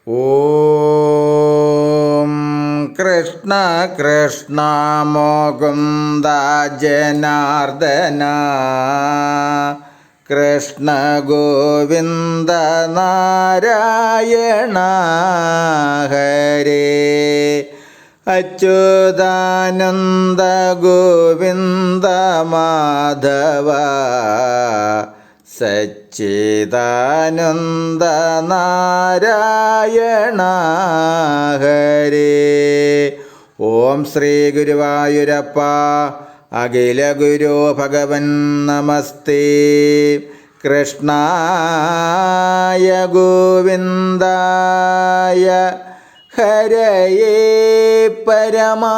ഓം കൃഷ്ണ കൃഷ്ണ മുകുന്ദ ജനാർദ്ദന കൃഷ്ണ ഗോവിന്ദ നാരായണ ഹരേ അച്യുതാനന്ദ ഗോവിന്ദ മാധവ സച്ചിദാനന്ദ നാരായണ ഹരേ. ഓം ശ്രീ ഗുരുവായൂരപ്പ അഖില ഗുരു ഭഗവൻ നമസ്തേ. കൃഷ്ണായ ഗോവിന്ദായ ഹരയേ പരമാത്മനേ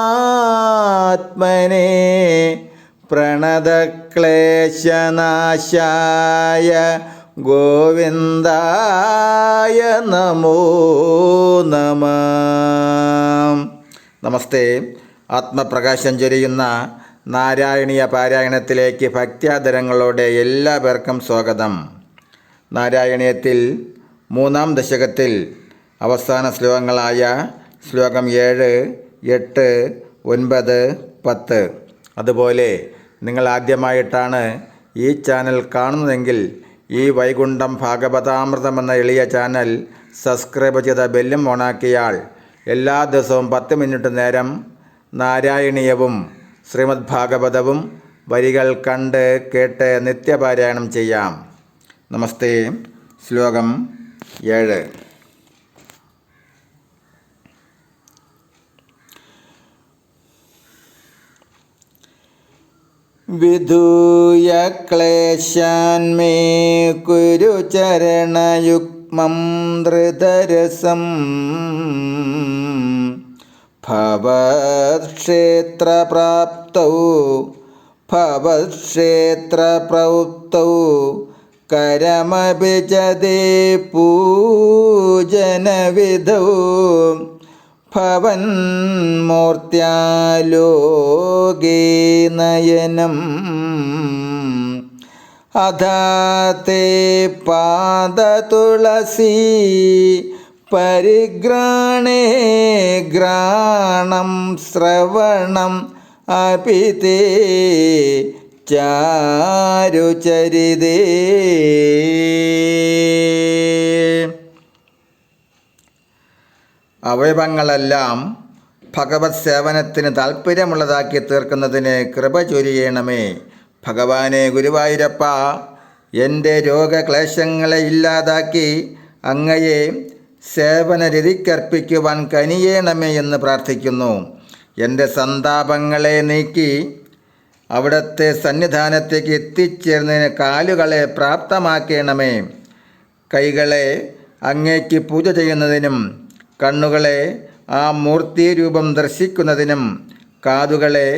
പ്രണതക്ലേശനാശായ ഗോവിന്ദായ നമോ നമഃ. നമസ്തേ. ആത്മപ്രകാശം ചൊരിയുന്ന നാരായണീയ പാരായണത്തിലേക്ക് ഭക്ത്യാദരങ്ങളോടെ എല്ലാ പേർക്കും സ്വാഗതം. നാരായണീയത്തിൽ 3-ാം ദശകത്തിൽ അവസാന ശ്ലോകങ്ങളായ ശ്ലോകം 7, 8, 9, 10. അതുപോലെ നിങ്ങൾ ആദ്യമായിട്ടാണ് ഈ ചാനൽ കാണുന്നതെങ്കിൽ ഈ വൈകുണ്ഠം ഭാഗവതാമൃതം എന്ന എളിയ ചാനൽ സബ്സ്ക്രൈബ് ചെയ്ത ബെല്ലും ഓണാക്കിയാൽ എല്ലാ ദിവസവും 10 മിനിറ്റ് നേരം നാരായണീയവും ശ്രീമദ് ഭാഗവതവും വരികൾ കണ്ട് കേട്ട് നിത്യപാരായണം ചെയ്യാം. നമസ്തേ. ശ്ലോകം 7. വിധൂയ ക്ലേശാൻ മേ കുരു ചരണയുഗ്മം ധൃതരസം ഭവക്ഷേത്രപ്രാപ്തൗ കരമപി ച ദേ പൂജനവിധൗ ഭവന്മൂർത്യാലോകേ നയനം അധാതേ പാദതുളസീ പരിഗ്രാണേ ഘ്രാണം ശ്രവണം അപി തേ ചാരുചരിതേ. അവയവങ്ങളെല്ലാം ഭഗവത് സേവനത്തിന് താല്പര്യമുള്ളതാക്കി തീർക്കുന്നതിന് കൃപ ചൊരിയണമേ. ഭഗവാനെ ഗുരുവായൂരപ്പ, എൻ്റെ രോഗക്ലേശങ്ങളെ ഇല്ലാതാക്കി അങ്ങയെ സേവനരതിക്കർപ്പിക്കുവാൻ കനിയേണമേ എന്ന് പ്രാർത്ഥിക്കുന്നു. എൻ്റെ സന്താപങ്ങളെ നീക്കി അവിടുത്തെ സന്നിധാനത്തേക്ക് എത്തിച്ചേർന്നതിന് കാലുകളെ പ്രാപ്തമാക്കണമേ. കൈകളെ അങ്ങേക്ക് പൂജ ചെയ്യുന്നതിനും കണ്ണുകളെ ആ മൂർത്തിരൂപം ദർശിക്കുന്നതിനും കാതുകളെ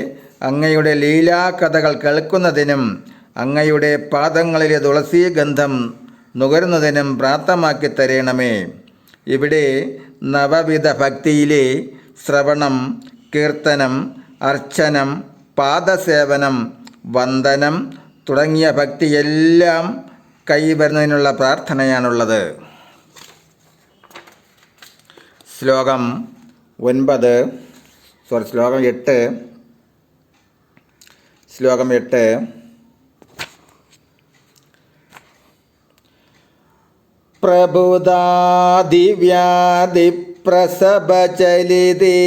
അങ്ങയുടെ ലീലാകഥകൾ കേൾക്കുന്നതിനും അങ്ങയുടെ പാദങ്ങളിലെ തുളസീഗന്ധം നുകരുന്നതിനും പ്രാപ്തമാക്കി തരണമേ. ഇവിടെ നവവിധ ഭക്തിയിലെ ശ്രവണം, കീർത്തനം, അർച്ചനം, പാദസേവനം, വന്ദനം തുടങ്ങിയ ഭക്തിയെല്ലാം കൈവരുന്നതിനുള്ള പ്രാർത്ഥനയാണുള്ളത്. ശ്ലോകം 8. ശ്ലോകം 8. പ്രബുദാദിവ്യാധിപ്രസവചലിതേ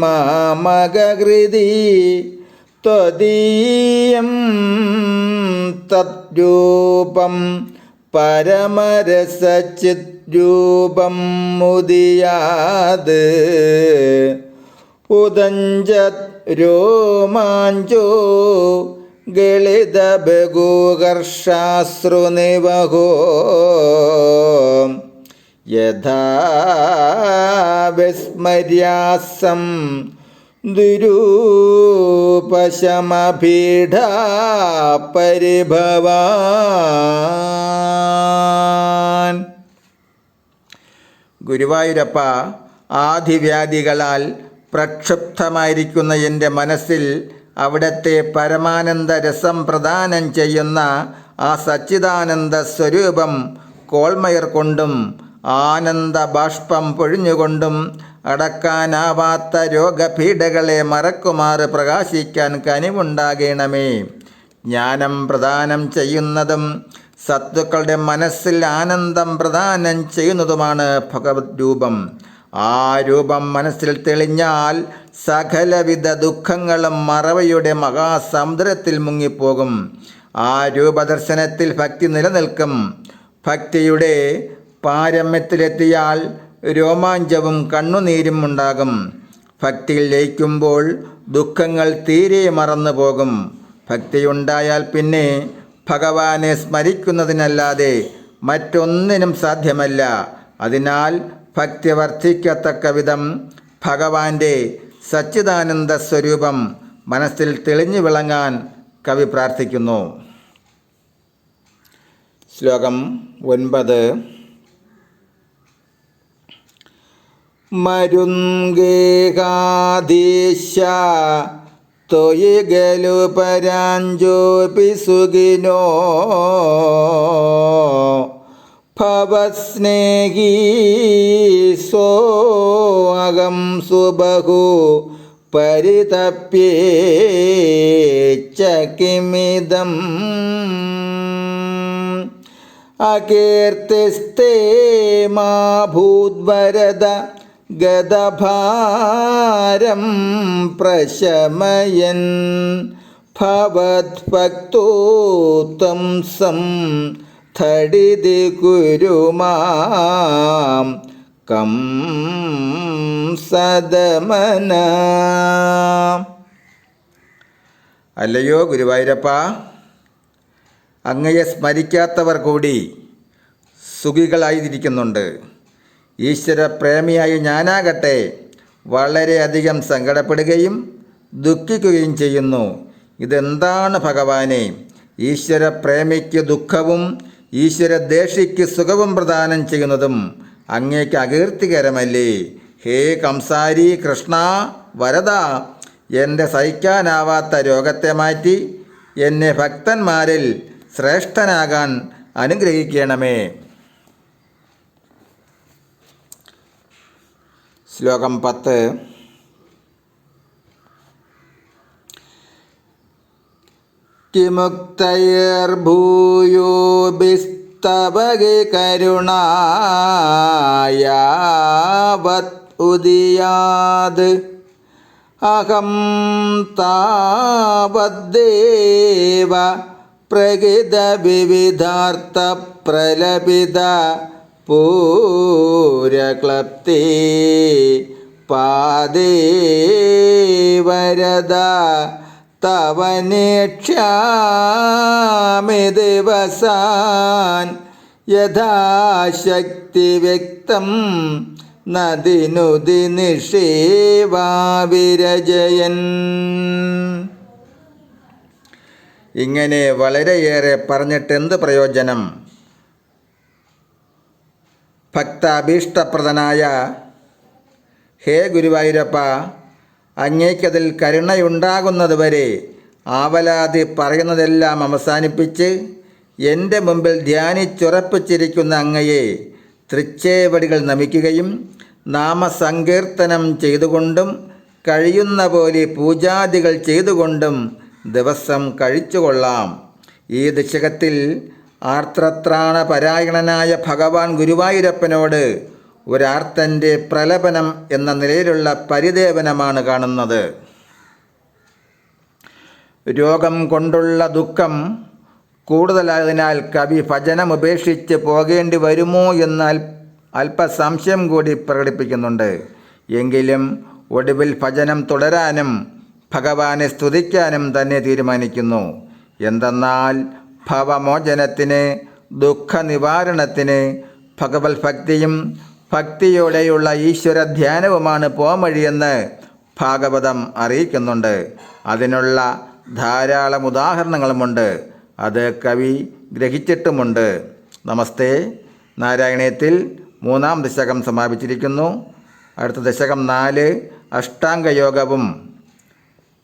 മാമകൃതി ത്വദീയം തദ്രൂപം പരമരസചിദ്രൂപം മുദിയാത് ഉദഞ്ചത് രോമാഞ്ചോ ഗളിതബഗുകർഷാശ്രുനിവഹോ യഥാ വിസ്മര്യാസം ദുരൂപശമഭീഢാ പരിഭവാൻ. ഗുരുവായൂരപ്പ, ആദിവ്യാധികളാൽ പ്രക്ഷുബ്ധമായിരിക്കുന്ന എൻ്റെ മനസ്സിൽ അവിടുത്തെ പരമാനന്ദ രസം പ്രദാനം ചെയ്യുന്ന ആ സച്ചിദാനന്ദ സ്വരൂപം കോൾമയർ കൊണ്ടും ആനന്ദ ബാഷ്പം പൊഴിഞ്ഞുകൊണ്ടും അടക്കാനാവാത്ത രോഗപീഠകളെ മറക്കുമാറ് പ്രകാശിക്കാൻ കനിവുണ്ടാകണമേ. ജ്ഞാനം പ്രദാനം ചെയ്യുന്നതും സത്തുക്കളുടെ മനസ്സിൽ ആനന്ദം പ്രദാനം ചെയ്യുന്നതുമാണ് ഭഗവത് രൂപം. ആ രൂപം മനസ്സിൽ തെളിഞ്ഞാൽ സകലവിധ ദുഃഖങ്ങളും മറവയുടെ മഹാസമുദ്രത്തിൽ മുങ്ങിപ്പോകും. ആ രൂപദർശനത്തിൽ ഭക്തി നിലനിൽക്കും. ഭക്തിയുടെ പാരമ്യത്തിലെത്തിയാൽ രോമാഞ്ചവും കണ്ണുനീരും ഉണ്ടാകും. ഭക്തിയിൽ ലയിക്കുമ്പോൾ ദുഃഖങ്ങൾ തീരെ മറന്നു പോകും. ഭക്തിയുണ്ടായാൽ പിന്നെ ഭഗവാനെ സ്മരിക്കുന്നതിനല്ലാതെ മറ്റൊന്നിനും സാധ്യമല്ല. അതിനാൽ ഭക്തി വർദ്ധിക്കത്തക്ക വിധം ഭഗവാന്റെ സച്ചിദാനന്ദ സ്വരൂപം മനസ്സിൽ തെളിഞ്ഞു വിളങ്ങാൻ കവി പ്രാർത്ഥിക്കുന്നു. ശ്ലോകം 9. മരുംഗേഹാധീശ ത്വയിഗലു പരാഞ്ജോപി സുഖിനോ ഭവസ്നേഹീ സോഅഹം സുബഹു പരിതപ്യേച്ച കിമിദം അകീർത്തിസ്തേ മാ ഭൂദ്വരദ ഗദഭാരം പ്രശമയൻ ഭവദ്ഭക്തോ ത്വം സം ധടിതി കുരു മാം കം സദമന. അല്ലയോ ഗുരുവായൂരപ്പ, അങ്ങയെ സ്മരിക്കാത്തവർ കൂടി സുഖികളായിരിക്കുന്നുണ്ട്. ഈശ്വര പ്രേമിയായി ഞാനാകട്ടെ വളരെയധികം സങ്കടപ്പെടുകയും ദുഃഖിക്കുകയും ചെയ്യുന്നു. ഇതെന്താണ് ഭഗവാനെ? ഈശ്വര പ്രേമിക്ക് ദുഃഖവും ഈശ്വരദ്വേഷിക്ക് സുഖവും പ്രദാനം ചെയ്യുന്നതും അങ്ങേക്ക് അകീർത്തികരമല്ലേ? ഹേ കംസാരി കൃഷ്ണ വരദ, എൻ്റെ സഹിക്കാനാവാത്ത രോഗത്തെ മാറ്റി എന്നെ ഭക്തന്മാരിൽ ശ്രേഷ്ഠനാകാൻ അനുഗ്രഹിക്കണമേ. ശ്ലോകം 10. കിമുക്തൈർഭൂയോഭിസ്തവകി കരുണായാവത് ഉദിയാത് അഹം താവദ്ദേവ പ്രകിത വിവിധാർത്ഥ പ്രലപിത പൂരക്ലപ്തി പാദേ വരദ തവ നേക്ഷ്യാമി ദിവസാൻ യഥാശക്തി വ്യക്തം നദിനുതി നിഷേവാവിരജയൻ. ഇങ്ങനെ വളരെയേറെ പറഞ്ഞിട്ടെന്ത് പ്രയോജനം? ഭക്താഭീഷ്ടപ്രദനായ ഹേ ഗുരുവായൂരപ്പ, അങ്ങേക്കതിൽ കരുണയുണ്ടാകുന്നതുവരെ ആവലാതി പറയുന്നതെല്ലാം അവസാനിപ്പിച്ച് എൻ്റെ മുമ്പിൽ ധ്യാനിച്ചുറപ്പിച്ചിരിക്കുന്ന അങ്ങയെ തൃച്ചേവടികൾ നമിക്കുകയും നാമസങ്കീർത്തനം ചെയ്തുകൊണ്ടും കഴിയുന്ന പോലെ പൂജാദികൾ ചെയ്തുകൊണ്ടും ദിവസം കഴിച്ചുകൊള്ളാം. ഈ ദശകത്തിൽ ആർത്രത്രാണപരായണനായ ഭഗവാൻ ഗുരുവായൂരപ്പനോട് ഒരാർത്തൻ്റെ പ്രലപനം എന്ന നിലയിലുള്ള പരിദേവനമാണ് കാണുന്നത്. രോഗം കൊണ്ടുള്ള ദുഃഖം കൂടുതലായതിനാൽ കവി ഭജനം ഉപേക്ഷിച്ച് പോകേണ്ടി വരുമോ എന്ന് അല്പസംശയം കൂടി പ്രകടിപ്പിക്കുന്നുണ്ട്. എങ്കിലും ഒടുവിൽ ഭജനം തുടരാനും ഭഗവാനെ സ്തുതിക്കാനും തന്നെ തീരുമാനിക്കുന്നു. എന്തെന്നാൽ ഭവമോചനത്തിന്, ദുഃഖനിവാരണത്തിന് ഭഗവത് ഭക്തിയും ഭക്തിയോടെയുള്ള ഈശ്വര ധ്യാനവുമാണ് പോംവഴിയെന്ന് ഭാഗവതം അറിയിക്കുന്നുണ്ട്. അതിനുള്ള ധാരാളം ഉദാഹരണങ്ങളുമുണ്ട്. അത് കവി ഗ്രഹിച്ചിട്ടുമുണ്ട്. നമസ്തേ. നാരായണീയത്തിൽ 3-ാം ദശകം സമാപിച്ചിരിക്കുന്നു. അടുത്ത ദശകം 4 അഷ്ടാംഗയോഗവും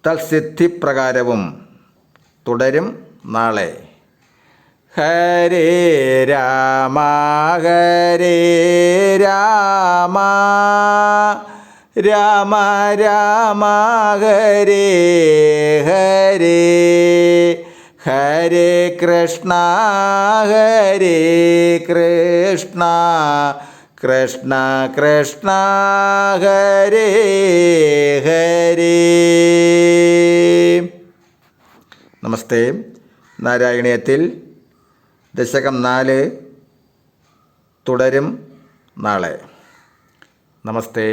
തൽസിദ്ധിപ്രകാരവും തുടരും നാളെ. ഹരേ രാമ ഹരേ രാമ രാമ രാമ ഹരേ ഹരേ ഹരേ കൃഷ്ണ കൃഷ്ണ കൃഷ്ണ ഹരേ ഹരേ. നമസ്തേ. നാരായണീയത്തിൽ ദശകം 4 തുടരും നാളെ. നമസ്തേ.